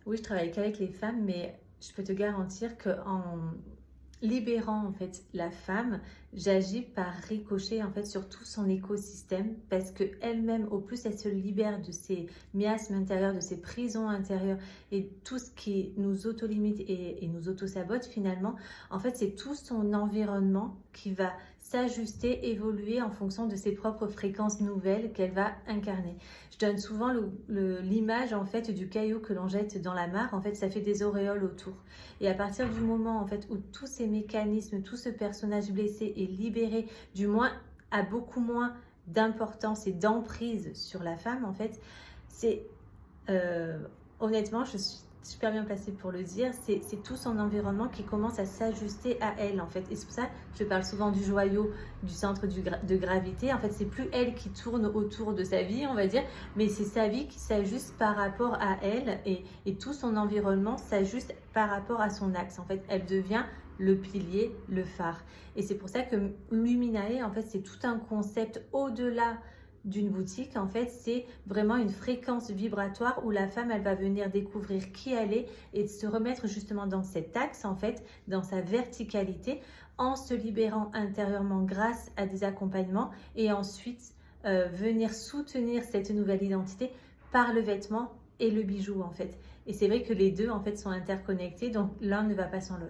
Oui, je travaille qu'avec les femmes, mais je peux te garantir qu'en libérant en fait la femme, j'agis par ricochet en fait sur tout son écosystème parce que elle-même, au plus elle se libère de ses miasmes intérieurs, de ses prisons intérieures et tout ce qui nous autolimite et nous auto-sabote finalement, en fait c'est tout son environnement qui va s'ajuster, évoluer en fonction de ses propres fréquences nouvelles qu'elle va incarner. Je donne souvent l'image en fait du caillou que l'on jette dans la mare, en fait ça fait des auréoles autour. Et à partir du moment en fait où tous ces mécanismes, tout ce personnage blessé est libéré, du moins a beaucoup moins d'importance et d'emprise sur la femme en fait, c'est euh, honnêtement, je suis super bien placée pour le dire, c'est tout son environnement qui commence à s'ajuster à elle en fait. Et c'est pour ça que je parle souvent du joyau, du centre de gravité. En fait, c'est plus elle qui tourne autour de sa vie, on va dire, mais c'est sa vie qui s'ajuste par rapport à elle et tout son environnement s'ajuste par rapport à son axe. En fait, elle devient le pilier, le phare. Et c'est pour ça que Luminae, en fait, c'est tout un concept au-delà d'une boutique, en fait, c'est vraiment une fréquence vibratoire où la femme, elle va venir découvrir qui elle est et se remettre justement dans cet axe, en fait, dans sa verticalité, en se libérant intérieurement grâce à des accompagnements et ensuite venir soutenir cette nouvelle identité par le vêtement et le bijou, en fait. Et c'est vrai que les deux, en fait, sont interconnectés, donc l'un ne va pas sans l'autre.